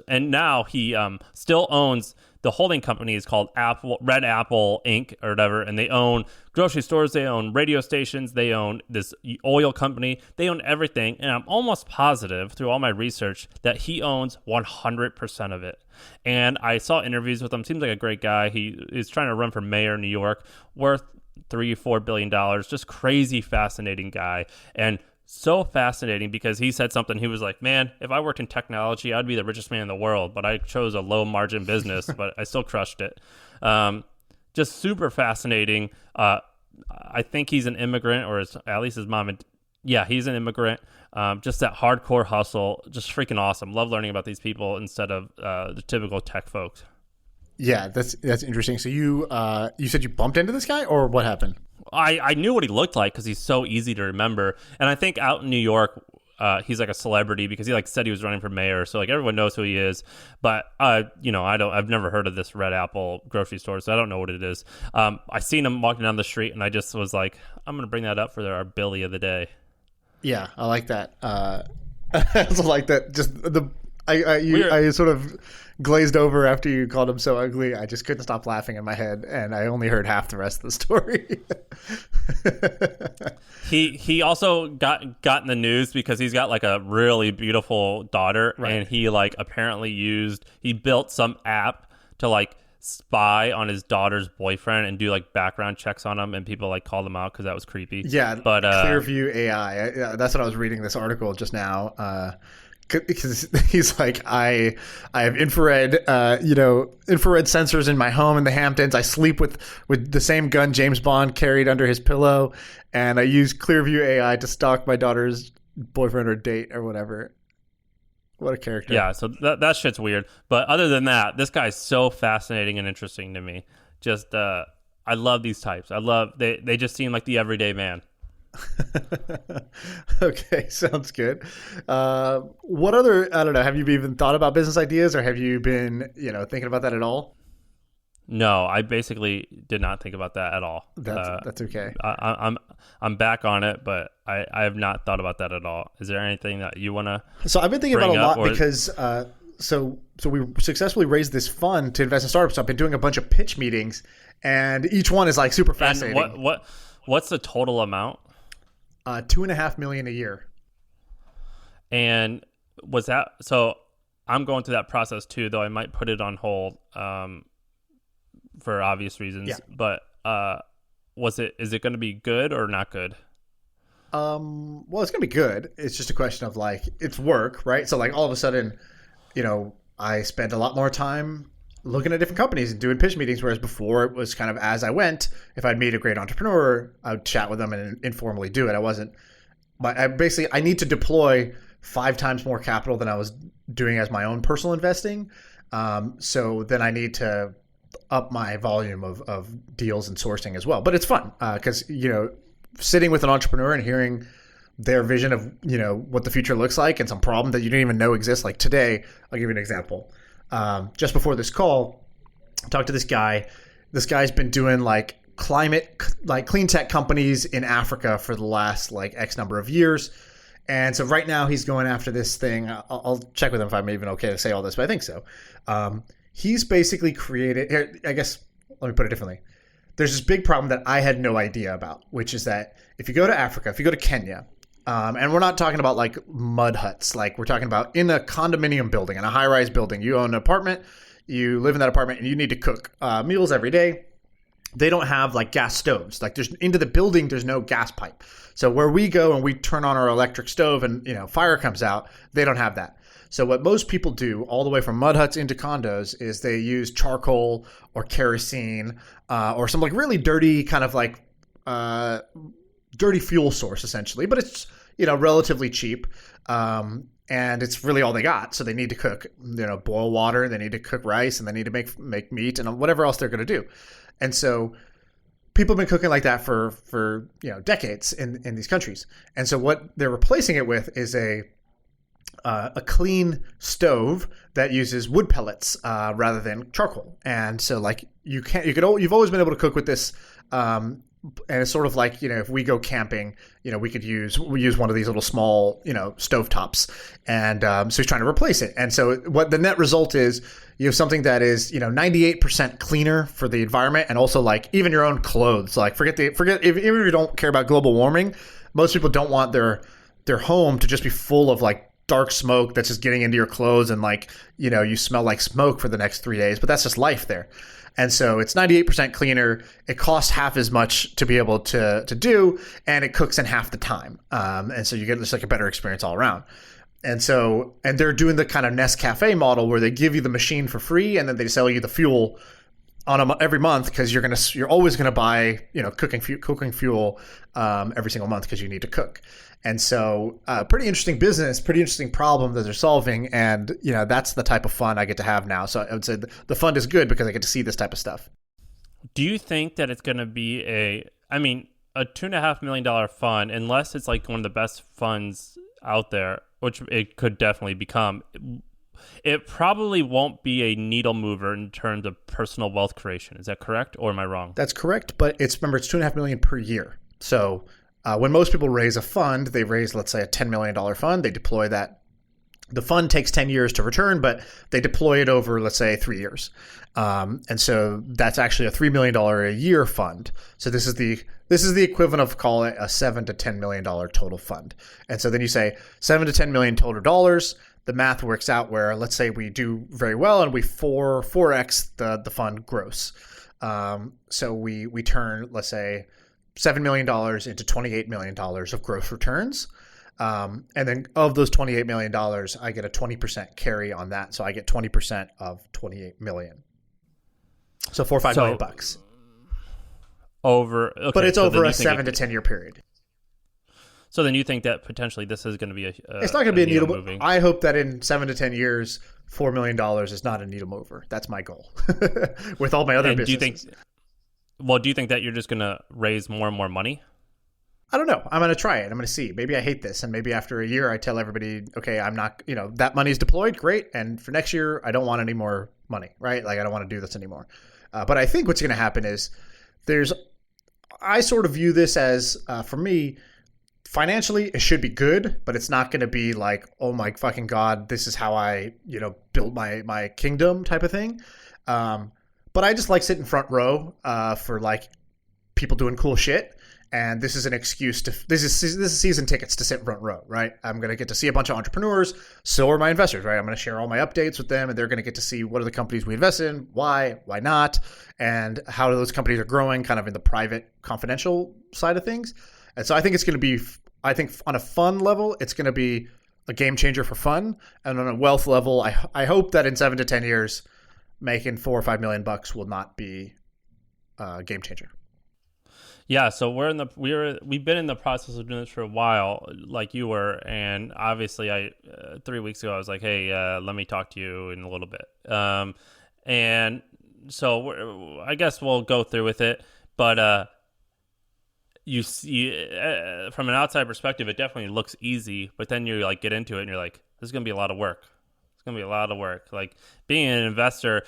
Speaker 3: And now he still owns, the holding company is called Red Apple Inc. or whatever, and they own grocery stores, they own radio stations, they own this oil company, they own everything. And I'm almost positive through all my research that he owns 100% of it. And I saw interviews with him. Seems like a great guy. He is trying to run for mayor of New York, worth $3-4 billion. Just crazy fascinating guy. And so fascinating because he said something. He was like, man, if I worked in technology, I'd be the richest man in the world, but I chose a low margin business, but I still crushed it. Just super fascinating. I think he's an immigrant, or at least his mom. Yeah, he's an immigrant. Just that hardcore hustle, just freaking awesome. Love learning about these people instead of the typical tech folks.
Speaker 2: Yeah, that's interesting. So you said you bumped into this guy, or what happened?
Speaker 3: I knew what he looked like because he's so easy to remember. And I think out in New York, he's like a celebrity because he like said he was running for mayor. So like everyone knows who he is. But I've never heard of this Red Apple grocery store, so I don't know what it is. I seen him walking down the street, and I just was like, I'm gonna bring that up for our Billy of the day.
Speaker 2: Yeah, I like that. I also like that. Just I sort of glazed over after you called him so ugly. I just couldn't stop laughing in my head, and I only heard half the rest of the story.
Speaker 3: He also got in the news because he's got like a really beautiful daughter, right. And he like apparently he built some app to like spy on his daughter's boyfriend and do like background checks on him, and people like called him out because that was creepy.
Speaker 2: Yeah,
Speaker 3: but
Speaker 2: Clearview AI. That's what I was reading this article just now. because he's like, I have infrared, infrared sensors in my home in the Hamptons. I sleep with the same gun James Bond carried under his pillow, and I use Clearview AI to stalk my daughter's boyfriend or date or whatever. What a character.
Speaker 3: Yeah, so that shit's weird. But other than that, this guy's so fascinating and interesting to me. Just, I love these types. They just seem like the everyday man.
Speaker 2: Okay, sounds good. What other, I don't know, have you even thought about business ideas, or have you been, thinking about that at all?
Speaker 3: No, I basically did not think about that at all.
Speaker 2: That's okay.
Speaker 3: I'm back on it, but I have not thought about that at all. Is there anything that you want to?
Speaker 2: So I've been thinking about a lot because so we successfully raised this fund to invest in startups. So I've been doing a bunch of pitch meetings, and each one is like super fascinating.
Speaker 3: And what's the total amount?
Speaker 2: $2.5 million a year.
Speaker 3: And was that so? I'm going through that process too, though I might put it on hold for obvious reasons.
Speaker 2: Yeah.
Speaker 3: But is it going to be good or not good?
Speaker 2: Well, it's gonna be good. It's just a question of like, it's work, right? So like all of a sudden, I spent a lot more time looking at different companies and doing pitch meetings, whereas before it was kind of as I went. If I'd meet a great entrepreneur, I would chat with them and informally do it. I need to deploy 5 times more capital than I was doing as my own personal investing. So then I need to up my volume of deals and sourcing as well. But it's fun because, sitting with an entrepreneur and hearing their vision of, what the future looks like and some problem that you didn't even know exists. Like today, I'll give you an example. Just before this call, I talked to this guy. This guy's been doing like clean tech companies in Africa for the last like X number of years. And so right now he's going after this thing. I'll check with him if I'm even okay to say all this, but I think so. He's basically created here. I guess let me put it differently. There's this big problem that I had no idea about, which is that if you go to Africa, if you go to Kenya, and we're not talking about like mud huts, like we're talking about in a condominium building, in a high-rise building. You own an apartment, you live in that apartment, and you need to cook meals every day. They don't have like gas stoves. Like into the building, there's no gas pipe. So where we go and we turn on our electric stove and fire comes out, they don't have that. So what most people do all the way from mud huts into condos is they use charcoal or kerosene or some like really dirty kind of like dirty fuel source essentially, but it's relatively cheap, and it's really all they got. So they need to cook, boil water, they need to cook rice, and they need to make meat and whatever else they're going to do. And so people have been cooking like that for decades in these countries. And so what they're replacing it with is a clean stove that uses wood pellets rather than charcoal. And so like you've always been able to cook with this. And it's sort of like, if we go camping, we use one of these little small, stovetops. And so he's trying to replace it. And so what the net result is, you have something that is, 98% cleaner for the environment, and also like even your own clothes. Like forget even if you don't care about global warming, most people don't want their home to just be full of like dark smoke that's just getting into your clothes and like, you smell like smoke for the next 3 days, but that's just life there. And so it's 98% cleaner. It costs half as much to be able to do, and it cooks in half the time. And so you get just like a better experience all around. And they're doing the kind of Nescafe model where they give you the machine for free, and then they sell you the fuel every month, because you're always gonna buy cooking fuel every single month because you need to cook. And so pretty interesting business, pretty interesting problem that they're solving, and that's the type of fun I get to have now. So I would say the fund is good because I get to see this type of stuff.
Speaker 3: Do you think that it's going to be a $2.5 million fund, unless it's like one of the best funds out there, which it could definitely become? It probably won't be a needle mover in terms of personal wealth creation. Is that correct, or am I wrong?
Speaker 2: That's correct, but it's $2.5 million per year. So when most people raise a fund, they raise, let's say, a $10 million fund. They deploy that. The fund takes 10 years to return, but they deploy it over, let's say, 3 years. And so that's actually a $3 million a year fund. So this is the equivalent of, call it, a $7 to $10 million total fund. And so then you say $7 to $10 million total dollars. The math works out where, let's say we do very well and we 4x the fund gross. So we turn, let's say, $7 million into $28 million of gross returns. And then of those $28 million, I get a 20% carry on that. So I get 20% of 28 million. So $4 or $5 million bucks.
Speaker 3: Okay,
Speaker 2: but it's over a 7 to 10 year period.
Speaker 3: So then you think that potentially this is going to be
Speaker 2: it's not going to be a needle mover. I hope that in 7 to 10 years, $4 million is not a needle mover. That's my goal with all my other businesses.
Speaker 3: Do you think that you're just going to raise more and more money?
Speaker 2: I don't know. I'm going to try it. I'm going to see. Maybe I hate this. And maybe after a year, I tell everybody, okay, I'm not, that money's deployed. Great. And for next year, I don't want any more money, right? Like I don't want to do this anymore. But I think what's going to happen is I sort of view this as, for me, financially, it should be good, but it's not going to be like, oh my fucking God, this is how I, built my kingdom type of thing. But I just like sitting front row for like people doing cool shit. And this is an excuse this is season tickets to sit front row, right? I'm going to get to see a bunch of entrepreneurs. So are my investors, right? I'm going to share all my updates with them and they're going to get to see what are the companies we invest in, why not, and how those companies are growing kind of in the private confidential side of things. And so I think it's going to be, on a fun level, it's going to be a game changer for fun. And on a wealth level, I hope that in 7 to 10 years, making $4 or $5 million bucks will not be a game changer.
Speaker 3: Yeah, so we've been in the process of doing this for a while, like you were, and obviously 3 weeks ago I was like, hey, let me talk to you in a little bit, and so I guess we'll go through with it, but you see, from an outside perspective, it definitely looks easy, but then you like get into it and you're like, this is gonna be a lot of work. It's gonna be a lot of work. Like being an investor,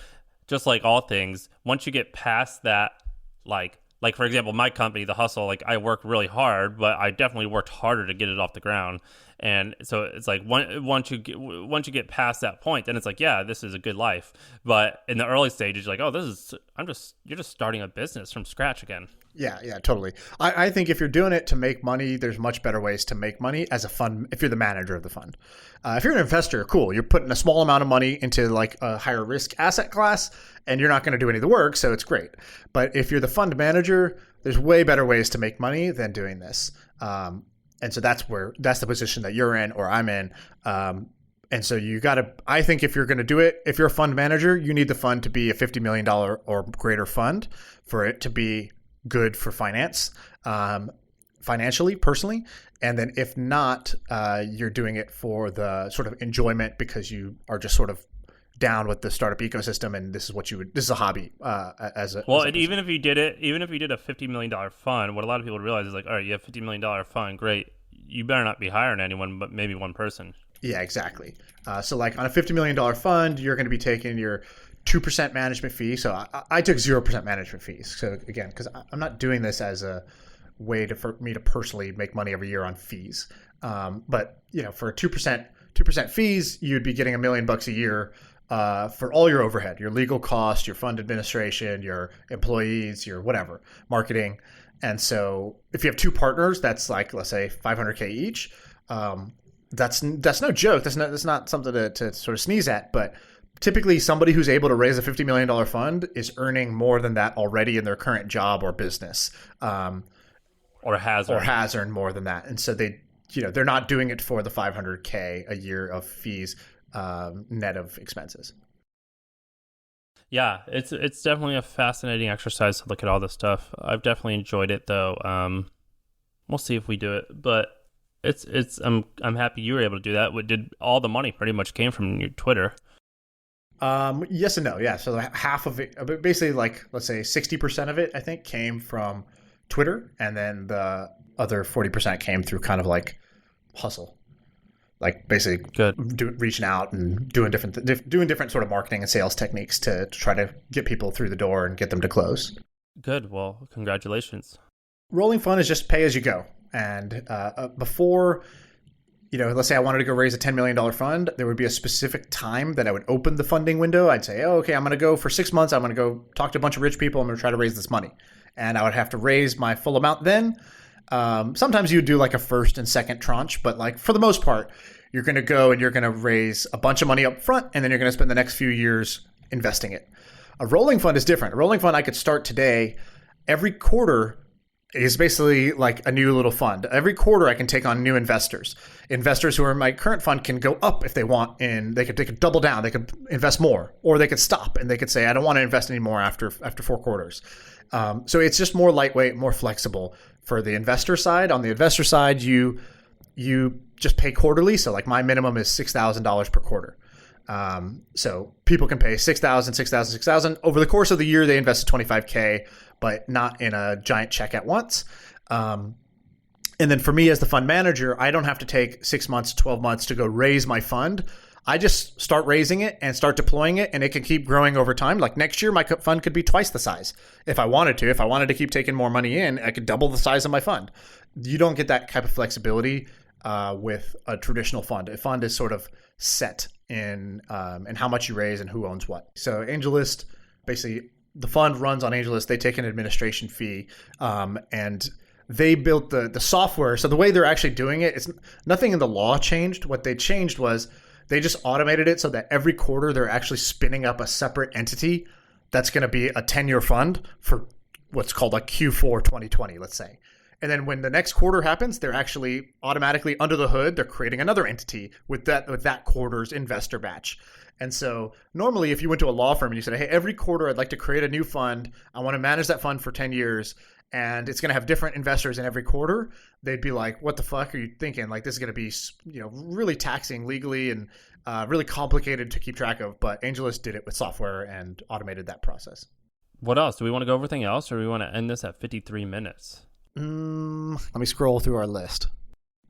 Speaker 3: just like all things, once you get past that, like for example, my company, The Hustle, like I work really hard, but I definitely worked harder to get it off the ground. And so it's like once you get past that point, then it's like, yeah, this is a good life. But in the early stages, you're like, oh, you're just starting a business from scratch again.
Speaker 2: Yeah, totally. I think if you're doing it to make money, there's much better ways to make money as a fund. If you're the manager of the fund, if you're an investor, cool. You're putting a small amount of money into like a higher risk asset class, and you're not going to do any of the work, so it's great. But if you're the fund manager, there's way better ways to make money than doing this. And so that's the position that you're in or I'm in. And so I think if you're going to do it, if you're a fund manager, you need the fund to be a $50 million or greater fund for it to be good for finance, financially, personally. And then if not, you're doing it for the sort of enjoyment because you are just sort of down with the startup ecosystem and this is a hobby.
Speaker 3: Even if you did a $50 million fund, what a lot of people realize is like, all right, you have $50 million fund, great. You better not be hiring anyone, but maybe one person.
Speaker 2: Yeah, exactly. So like on a $50 million fund, you're going to be taking your 2% management fee. So I took 0% management fees. So again, because I'm not doing this as a way for me to personally make money every year on fees. But for 2% fees, you'd be getting $1 million bucks a year for all your overhead, your legal costs, your fund administration, your employees, your whatever, marketing. And so if you have two partners, that's like, let's say $500K each. That's no joke. That's not something to sort of sneeze at, but typically somebody who's able to raise a $50 million fund is earning more than that already in their current job or business.
Speaker 3: Or has
Speaker 2: earned more than that. And so they're not doing it for the $500K a year of fees, net of expenses.
Speaker 3: Yeah, it's definitely a fascinating exercise to look at all this stuff. I've definitely enjoyed it though. We'll see if we do it, but I'm happy you were able to do that. Did all the money pretty much came from your Twitter?
Speaker 2: Yes and no. Yeah. So half of it, basically like, let's say 60% of it, I think came from Twitter. And then the other 40% came through kind of like hustle. Like basically reaching out and doing different sort of marketing and sales techniques to try to get people through the door and get them to close.
Speaker 3: Good. Well, congratulations.
Speaker 2: Rolling fund is just pay as you go. And before, let's say I wanted to go raise a $10 million fund, there would be a specific time that I would open the funding window. I'd say, okay, I'm going to go for 6 months. I'm going to go talk to a bunch of rich people. I'm going to try to raise this money. And I would have to raise my full amount then. Sometimes you do like a first and second tranche, but like for the most part, you're going to go and you're going to raise a bunch of money up front, and then you're going to spend the next few years investing it. A rolling fund is different. A rolling fund, I could start today. Every quarter, is basically like a new little fund. Every quarter I can take on new investors. Investors who are in my current fund can go up if they want, and they could double down, they could invest more, or they could stop and they could say, I don't want to invest anymore after 4 quarters. So it's just more lightweight, more flexible for the investor side. On the investor side, you just pay quarterly. So like my minimum is $6,000 per quarter. So people can pay $6,000 over the course of the year. They invested $25K, but not in a giant check at once. And then for me as the fund manager, I don't have to take 6 months, 12 months to go raise my fund. I just start raising it and start deploying it, and it can keep growing over time. Like next year, my fund could be twice the size if I wanted to. If I wanted to keep taking more money in, I could double the size of my fund. You don't get that type of flexibility with a traditional fund. A fund is sort of set in how much you raise and who owns what. So AngelList, basically, the fund runs on AngelList. They take an administration fee, and they built the software. So the way they're actually doing it, it's nothing in the law changed. What they changed was they just automated it so that every quarter they're actually spinning up a separate entity that's going to be a 10-year fund for what's called like Q4 2020, let's say. And then when the next quarter happens, they're actually automatically under the hood, they're creating another entity with that quarter's investor batch. And so normally if you went to a law firm and you said, hey, every quarter I'd like to create a new fund, I want to manage that fund for 10 years, and it's going to have different investors in every quarter, they'd be like, what the fuck are you thinking? Like, this is going to be, really taxing legally and really complicated to keep track of. But AngelList did it with software and automated that process.
Speaker 3: What else? Do we want to go over anything else, or do we want to end this at 53 minutes?
Speaker 2: Let me scroll through our list.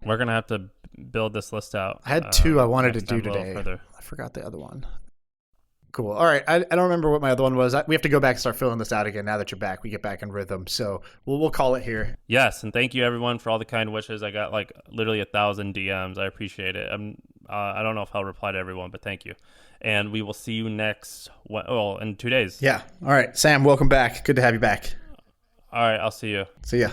Speaker 3: We're going to have to build this list out.
Speaker 2: I had 2 I wanted to do
Speaker 3: time a little
Speaker 2: today.
Speaker 3: further.
Speaker 2: I forgot the other one. Cool. All right. I don't remember what my other one was. We have to go back and start filling this out again now that you're back. We get back in rhythm. So we'll call it here.
Speaker 3: Yes, and thank you everyone for all the kind wishes. I got like literally 1,000 DMs. I appreciate it. I don't know if I'll reply to everyone, but thank you. And we will see you in 2 days.
Speaker 2: Yeah. All right. Sam, welcome back. Good to have you back.
Speaker 3: All right. I'll see you.
Speaker 2: See ya.